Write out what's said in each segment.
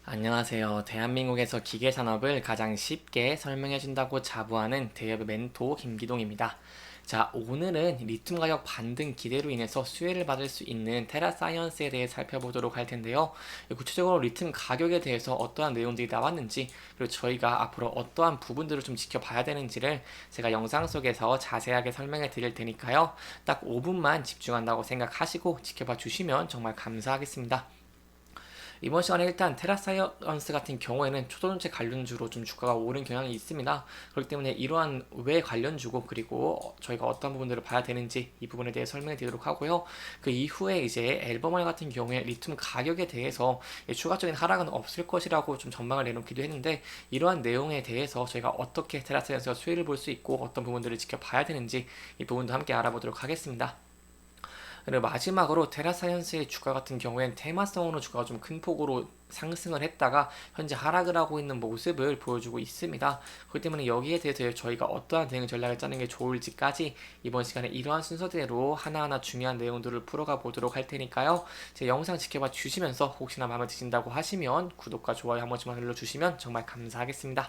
안녕하세요. 대한민국에서 기계산업을 가장 쉽게 설명해준다고 자부하는 대기업의 멘토 김기동입니다. 자, 오늘은 리튬 가격 반등 기대로 인해서 수혜를 받을 수 있는 테라사이언스에 대해 살펴보도록 할 텐데요. 구체적으로 리튬 가격에 대해서 어떠한 내용들이 나왔는지, 그리고 저희가 앞으로 어떠한 부분들을 좀 지켜봐야 되는지를 제가 영상 속에서 자세하게 설명해 드릴 테니까요. 딱 5분만 집중한다고 생각하시고 지켜봐 주시면 정말 감사하겠습니다. 이번 시간에 일단 테라사이언스 같은 경우에는 초전체 관련주로 좀 주가가 오른 경향이 있습니다. 그렇기 때문에 이러한 왜 관련주고 그리고 저희가 어떤 부분들을 봐야 되는지 이 부분에 대해 설명해 드리도록 하고요. 그 이후에 이제 앨범알 같은 경우에 리튬 가격에 대해서 추가적인 하락은 없을 것이라고 좀 전망을 내놓기도 했는데 이러한 내용에 대해서 저희가 어떻게 테라사이언스가 수혜를 볼 수 있고 어떤 부분들을 지켜봐야 되는지 이 부분도 함께 알아보도록 하겠습니다. 그리고 마지막으로 테라사이언스의 주가 같은 경우엔 테마성으로 주가가 좀 큰 폭으로 상승을 했다가 현재 하락을 하고 있는 모습을 보여주고 있습니다. 그렇기 때문에 여기에 대해서 저희가 어떠한 대응 전략을 짜는 게 좋을지까지 이번 시간에 이러한 순서대로 하나하나 중요한 내용들을 풀어가 보도록 할 테니까요. 제 영상 지켜봐 주시면서 혹시나 마음에 드신다고 하시면 구독과 좋아요 한 번씩만 눌러주시면 정말 감사하겠습니다.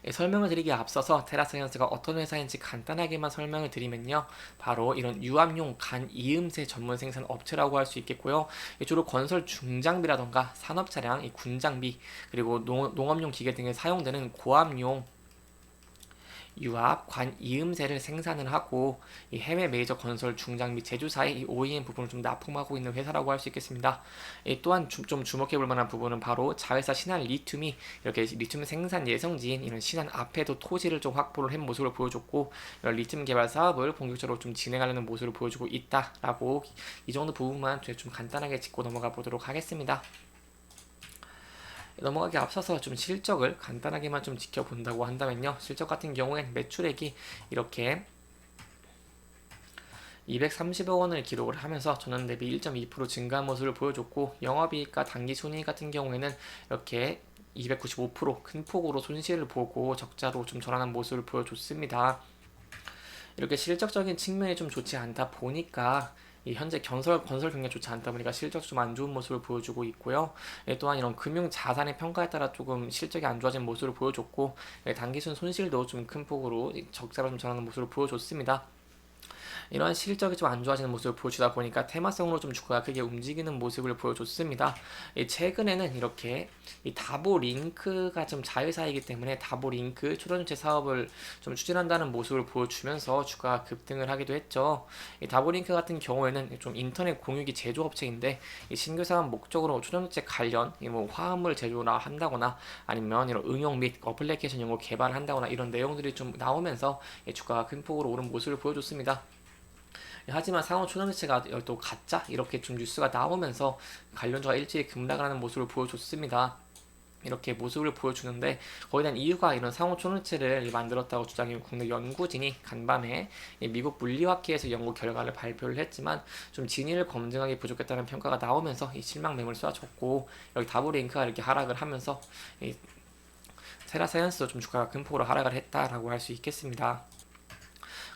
설명을 드리기에 앞서서 테라사이언스가 어떤 회사인지 간단하게만 설명을 드리면요. 바로 이런 유압용 간 이음새 전문 생산 업체라고 할 수 있겠고요. 주로 건설 중장비라던가 산업차량, 군장비, 그리고 농업용 기계 등에 사용되는 고압용 유압, 관, 이음새를 생산을 하고 이 해외 메이저 건설 중장비 제조사의 이 OEM 부분을 좀 납품하고 있는 회사라고 할 수 있겠습니다. 또한 좀 주목해 볼 만한 부분은 바로 자회사 신한 리튬이 이렇게 리튬 생산 예성지인 이런 신한 앞에도 토지를 좀 확보를 한 모습을 보여줬고 이런 리튬 개발 사업을 본격적으로 좀 진행하려는 모습을 보여주고 있다라고 이 정도 부분만 좀 간단하게 짚고 넘어가 보도록 하겠습니다. 넘어가기 앞서서 좀 실적을 간단하게만 좀 지켜본다고 한다면요. 실적 같은 경우엔 매출액이 이렇게 230억 원을 기록을 하면서 전년 대비 1.2% 증가한 모습을 보여줬고 영업이익과 당기순이익 같은 경우에는 이렇게 295%큰 폭으로 손실을 보고 적자로 좀 전환한 모습을 보여줬습니다. 이렇게 실적적인 측면이 좀 좋지 않다 보니까 현재 건설 경기가 좋지 않다 보니까 실적 좀 안 좋은 모습을 보여주고 있고요. 또한 이런 금융 자산의 평가에 따라 조금 실적이 안 좋아진 모습을 보여줬고 단기순 손실도 좀 큰 폭으로 적자로 좀 전하는 모습을 보여줬습니다. 이러한 실적이 좀 안 좋아지는 모습을 보여주다 보니까 테마성으로 좀 주가가 크게 움직이는 모습을 보여줬습니다. 최근에는 이렇게 이 다보링크가 좀 자회사이기 때문에 다보링크 초전체 사업을 좀 추진한다는 모습을 보여주면서 주가가 급등을 하기도 했죠. 이 다보링크 같은 경우에는 좀 인터넷 공유기 제조업체인데 이 신규 사업 목적으로 초전체 관련 뭐 화합물 제조나 한다거나 아니면 이런 응용 및 어플리케이션 연구 개발을 한다거나 이런 내용들이 좀 나오면서 주가가 큰 폭으로 오른 모습을 보여줬습니다. 하지만 상호 초점체가 또 가짜 이렇게 좀 뉴스가 나오면서 관련주가 일제히 급락을 하는 모습을 보여줬습니다. 이렇게 모습을 보여주는데 거기에 대한 이유가 이런 상호 초능체를 만들었다고 주장한 국내 연구진이 간밤에 미국 물리학회에서 연구 결과를 발표를 했지만 좀 진위를 검증하기 부족했다는 평가가 나오면서 이 실망 매물 쏘아줬고 여기 다브링크가 이렇게 하락을 하면서 이 테라사이언스도 좀 주가가 큰 폭으로 하락을 했다라고 할 수 있겠습니다.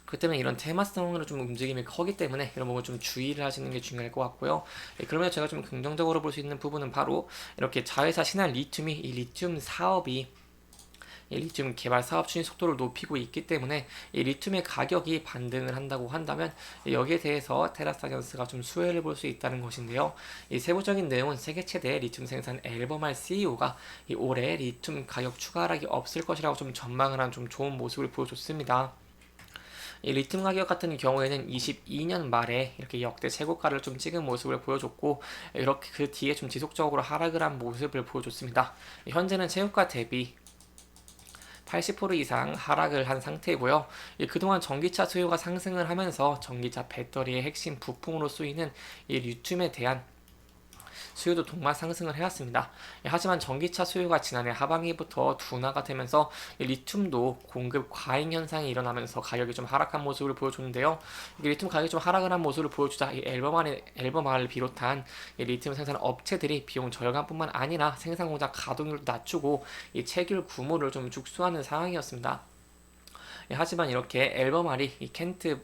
그렇기 때문에 이런 테마성으로 좀 움직임이 커기 때문에 이런 부분 좀 주의를 하시는 게 중요할 것 같고요. 그러면 제가 좀 긍정적으로 볼 수 있는 부분은 바로 이렇게 자회사 신한 리튬이 이 리튬 사업이 이 리튬 개발 사업 추진 속도를 높이고 있기 때문에 이 리튬의 가격이 반등을 한다고 한다면 여기에 대해서 테라사이언스가 좀 수혜를 볼 수 있다는 것인데요. 이 세부적인 내용은 세계 최대 리튬 생산 앨범알 CEO가 이 올해 리튬 가격 추가 하락이 없을 것이라고 좀 전망을 한 좀 좋은 모습을 보여줬습니다. 이 리튬 가격 같은 경우에는 22년 말에 이렇게 역대 최고가를 좀 찍은 모습을 보여줬고 이렇게 그 뒤에 좀 지속적으로 하락을 한 모습을 보여줬습니다. 현재는 최고가 대비 80% 이상 하락을 한 상태이고요. 그동안 전기차 수요가 상승을 하면서 전기차 배터리의 핵심 부품으로 쓰이는 이 리튬에 대한 수요도 동반 상승을 해왔습니다. 하지만 전기차 수요가 지난해 하반기부터 둔화가 되면서 리튬도 공급 과잉 현상이 일어나면서 가격이 좀 하락한 모습을 보여줬는데요. 리튬 가격이 좀 하락을 한 모습을 보여주자 이 앨범알을 비롯한 리튬 생산 업체들이 비용 절감뿐만 아니라 생산 공장 가동률도 낮추고 이 채굴 규모를 좀 축소하는 상황이었습니다. 하지만 이렇게 앨범알이 이 켄트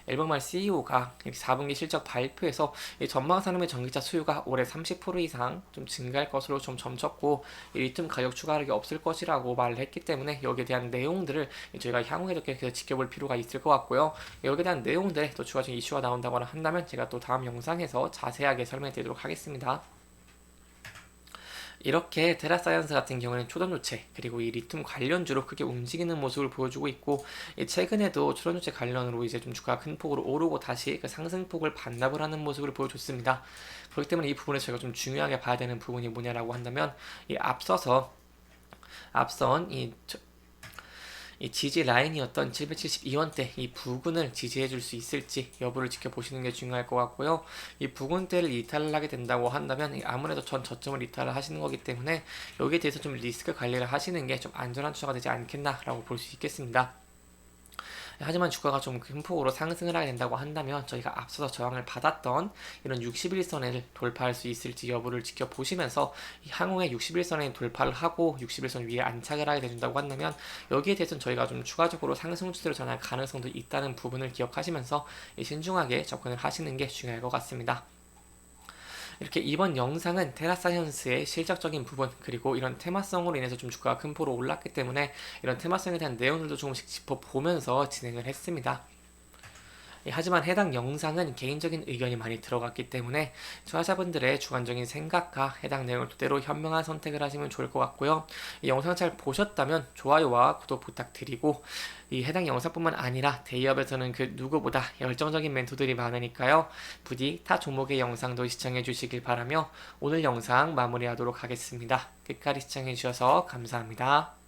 앨범말 CEO가 4분기 실적 발표에서 이 전망 산업의 전기차 수요가 올해 30% 이상 좀 증가할 것으로 좀 점쳤고 이 리튬 가격 추가 하락이 없을 것이라고 말을 했기 때문에 여기에 대한 내용들을 저희가 향후에도 계속 지켜볼 필요가 있을 것 같고요. 여기에 대한 내용들에 또 추가적인 이슈가 나온다거나 한다면 제가 또 다음 영상에서 자세하게 설명해 드리도록 하겠습니다. 이렇게 테라사이언스 같은 경우는 초전도체 그리고 이 리튬 관련주로 크게 움직이는 모습을 보여주고 있고 최근에도 초전도체 관련으로 이제 좀 주가가 큰 폭으로 오르고 다시 그 상승폭을 반납을 하는 모습을 보여줬습니다. 그렇기 때문에 이 부분에 저희가 좀 중요하게 봐야 되는 부분이 뭐냐라고 한다면 이 앞선 이 지지 라인이었던 772원대 이 부근을 지지해줄 수 있을지 여부를 지켜보시는 게 중요할 것 같고요. 이 부근대를 이탈을 하게 된다고 한다면 아무래도 전 저점을 이탈을 하시는 거기 때문에 여기에 대해서 좀 리스크 관리를 하시는 게 좀 안전한 투자가 되지 않겠나라고 볼 수 있겠습니다. 하지만 주가가 좀 큰 폭으로 상승을 하게 된다고 한다면 저희가 앞서서 저항을 받았던 이런 61선을 돌파할 수 있을지 여부를 지켜보시면서 향후에 61선에 돌파를 하고 61선 위에 안착을 하게 된다고 한다면 여기에 대해서는 저희가 좀 추가적으로 상승 추세로 전할 가능성도 있다는 부분을 기억하시면서 신중하게 접근을 하시는 게 중요할 것 같습니다. 이렇게 이번 영상은 테라사이언스의 실적적인 부분 그리고 이런 테마성으로 인해서 좀 주가가 큰 폭으로 올랐기 때문에 이런 테마성에 대한 내용들도 조금씩 짚어보면서 진행을 했습니다. 하지만 해당 영상은 개인적인 의견이 많이 들어갔기 때문에 투자자분들의 주관적인 생각과 해당 내용을 토대로 현명한 선택을 하시면 좋을 것 같고요. 이 영상 잘 보셨다면 좋아요와 구독 부탁드리고 이 해당 영상뿐만 아니라 대기업에서는 그 누구보다 열정적인 멘토들이 많으니까요. 부디 타 종목의 영상도 시청해 주시길 바라며 오늘 영상 마무리하도록 하겠습니다. 끝까지 시청해 주셔서 감사합니다.